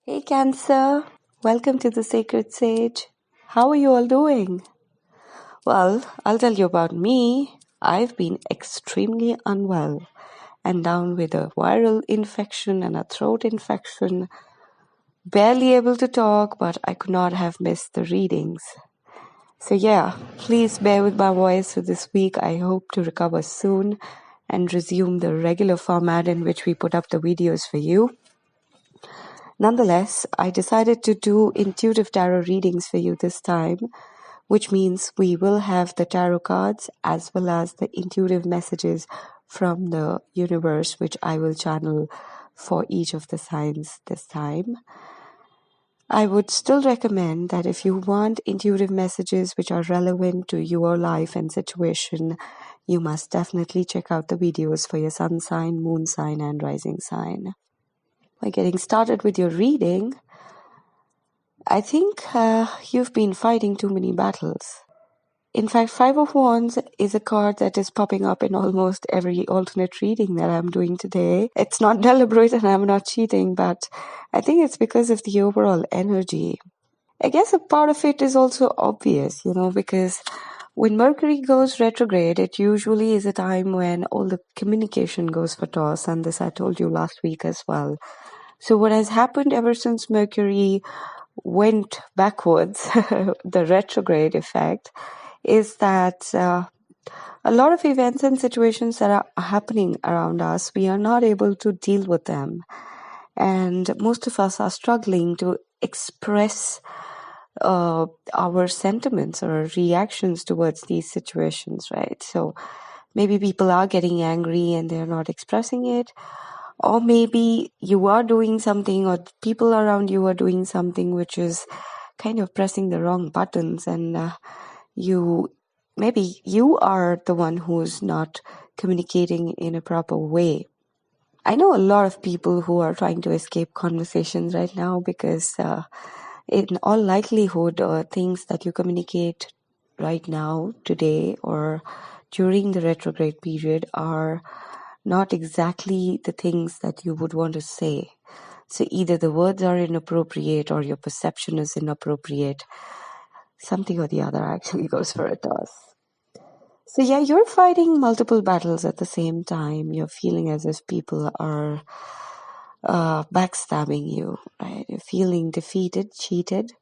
Hey Cancer, welcome to the Sacred Sage. How are you all doing? Well, I'll tell you about me. I've been extremely unwell and down with a viral infection and a throat infection. Barely able to talk, but I could not have missed the readings. So, yeah, please bear with my voice for this week. I hope to recover soon and resume the regular format in which we put up the videos for you. Nonetheless, I decided to do intuitive tarot readings for you this time, which means we will have the tarot cards as well as the intuitive messages from the universe, which I will channel for each of the signs this time. I would still recommend that if you want intuitive messages which are relevant to your life and situation, you must definitely check out the videos for your sun sign, moon sign, and rising sign. By getting started with your reading, I think you've been fighting too many battles. In fact, Five of Wands is a card that is popping up in almost every alternate reading that I'm doing today. It's not deliberate and I'm not cheating, but I think it's because of the overall energy. I guess a part of it is also obvious, because when Mercury goes retrograde, it usually is a time when all the communication goes for toss, and this I told you last week as well. So what has happened ever since Mercury went backwards, the retrograde effect, is that a lot of events and situations that are happening around us, we are not able to deal with them. And most of us are struggling to express our sentiments or reactions towards these situations, right? So maybe people are getting angry and they're not expressing it. Or maybe you are doing something, or people around you are doing something which is kind of pressing the wrong buttons, and maybe you are the one who's not communicating in a proper way. I know a lot of people who are trying to escape conversations right now because in all likelihood, things that you communicate right now, today, or during the retrograde period are not exactly the things that you would want to say. So either the words are inappropriate or your perception is inappropriate. Something or the other actually goes for a toss. So yeah, you're fighting multiple battles at the same time. You're feeling as if people are backstabbing you, right? You're feeling defeated, cheated.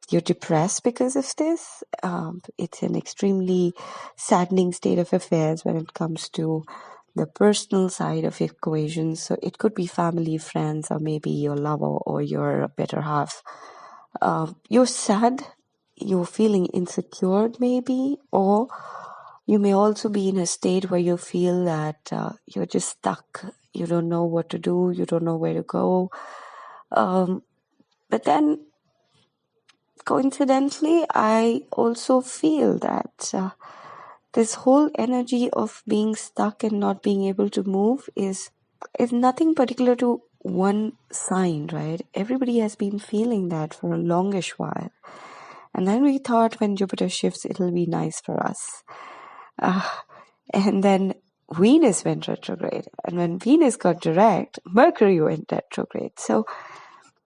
You're depressed because of this. It's an extremely saddening state of affairs when it comes to the personal side of equations. So it could be family, friends, or maybe your lover or your better half. You're sad, you're feeling insecure maybe, or you may also be in a state where you feel that you're just stuck. You don't know what to do, you don't know where to go. But then, coincidentally, I also feel that this whole energy of being stuck and not being able to move is nothing particular to one sign, right? Everybody has been feeling that for a longish while. And then we thought when Jupiter shifts, it'll be nice for us. And then Venus went retrograde. And when Venus got direct, Mercury went retrograde. So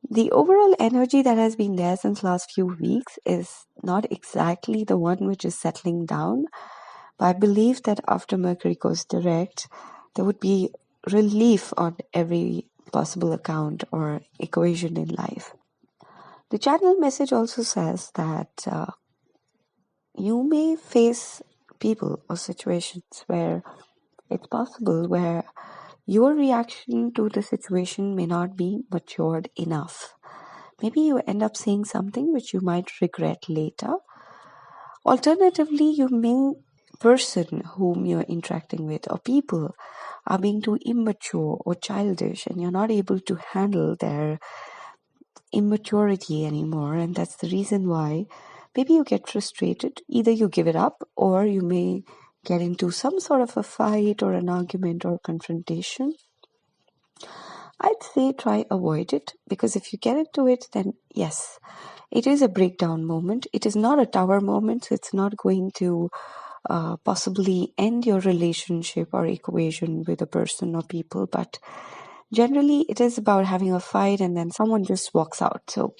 the overall energy that has been there since last few weeks is not exactly the one which is settling down. But I believe that after Mercury goes direct, there would be relief on every possible account or equation in life. The channel message also says that you may face people or situations where it's possible where your reaction to the situation may not be matured enough. Maybe you end up saying something which you might regret later. Alternatively, you may person whom you're interacting with or people are being too immature or childish and you're not able to handle their immaturity anymore, and that's the reason why maybe you get frustrated. Either you give it up or you may get into some sort of a fight or an argument or confrontation. I'd say try avoid it, because if you get into it, then yes, it is a breakdown moment. It is not a tower moment, so it's not going to possibly end your relationship or equation with a person or people, but Generally, it is about having a fight and then someone just walks out. So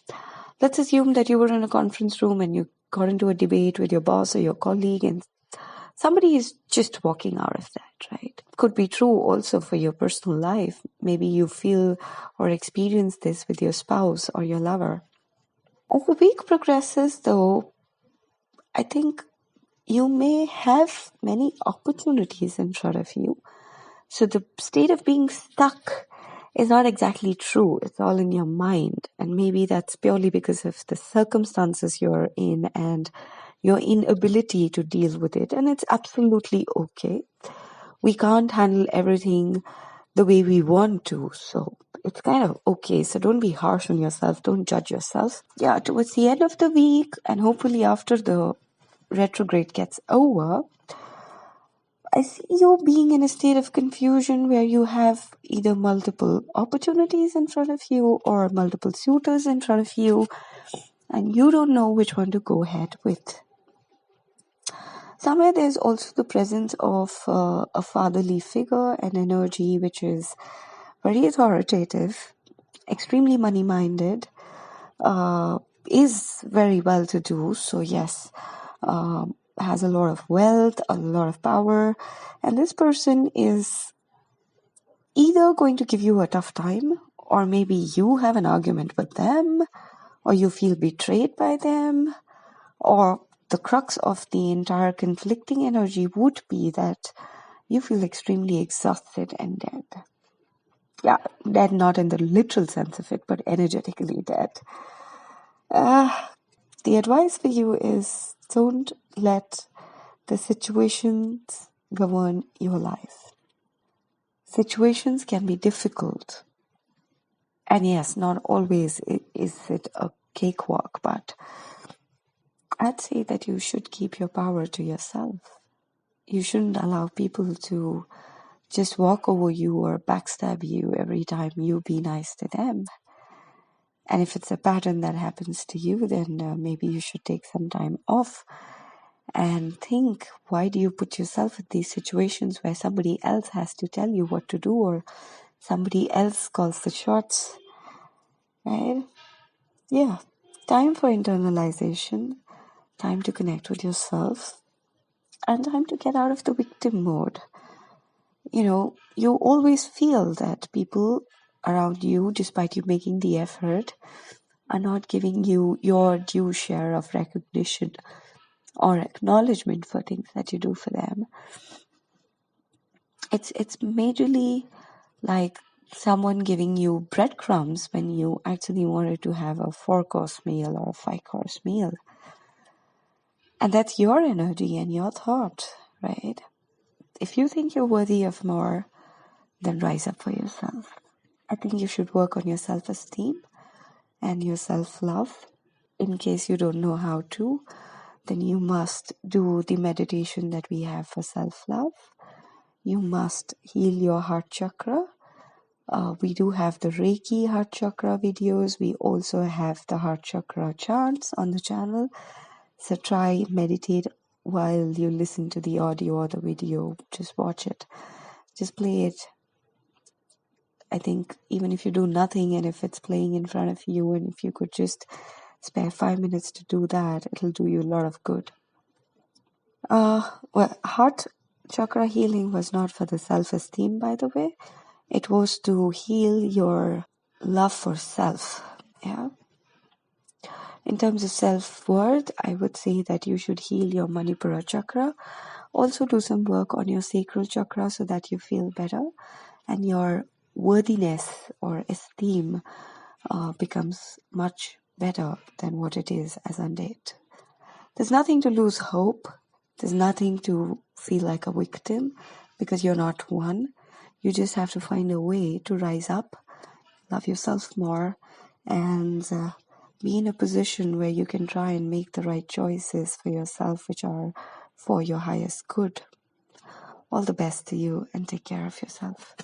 let's assume that you were in a conference room and you got into a debate with your boss or your colleague, and somebody is just walking out of that, right? Could be true also for your personal life. Maybe you feel or experience this with your spouse or your lover. As the week progresses, though, I think you may have many opportunities in front of you. So the state of being stuck is not exactly true. It's all in your mind. And maybe that's purely because of the circumstances you're in and your inability to deal with it. And it's absolutely okay. We can't handle everything the way we want to. So it's kind of okay. So don't be harsh on yourself. Don't judge yourself. Yeah, towards the end of the week and hopefully after the retrograde gets over, I see you being in a state of confusion where you have either multiple opportunities in front of you or multiple suitors in front of you, and you don't know which one to go ahead with. Somewhere there's also the presence of a fatherly figure, an energy which is very authoritative, extremely money-minded, is very well-to-do. So yes, has a lot of wealth, a lot of power, and this person is either going to give you a tough time, or maybe you have an argument with them, or you feel betrayed by them, or the crux of the entire conflicting energy would be that you feel extremely exhausted and dead. Yeah, dead not in the literal sense of it, but energetically dead. The advice for you is don't let the situations govern your life. Situations can be difficult. And yes, not always is it a cakewalk, but I'd say that you should keep your power to yourself. You shouldn't allow people to just walk over you or backstab you every time you be nice to them. And if it's a pattern that happens to you, then maybe you should take some time off and think, why do you put yourself in these situations where somebody else has to tell you what to do or somebody else calls the shots, right? Yeah, time for internalization, time to connect with yourself, and time to get out of the victim mode. You know, you always feel that people around you, despite you making the effort, are not giving you your due share of recognition or acknowledgement for things that you do for them. It's majorly like someone giving you breadcrumbs when you actually wanted to have a 4-course meal or a 5-course meal. And that's your energy and your thought, right? If you think you're worthy of more, then rise up for yourself. I think you should work on your self-esteem and your self-love. In case you don't know how to, then you must do the meditation that we have for self-love. You must heal your heart chakra. We do have the Reiki heart chakra videos. We also have the heart chakra chants on the channel. So try meditate while you listen to the audio or the video. Just watch it. Just play it. I think even if you do nothing and if it's playing in front of you and if you could just spare 5 minutes to do that, it'll do you a lot of good. Well, heart chakra healing was not for the self-esteem, by the way. It was to heal your love for self. Yeah. In terms of self-worth, I would say that you should heal your Manipura chakra. Also do some work on your sacral chakra so that you feel better and your worthiness or esteem becomes much better than what it is as on date. There's nothing to lose hope. There's nothing to feel like a victim because you're not one. You just have to find a way to rise up, love yourself more, and be in a position where you can try and make the right choices for yourself, which are for your highest good. All the best to you and take care of yourself.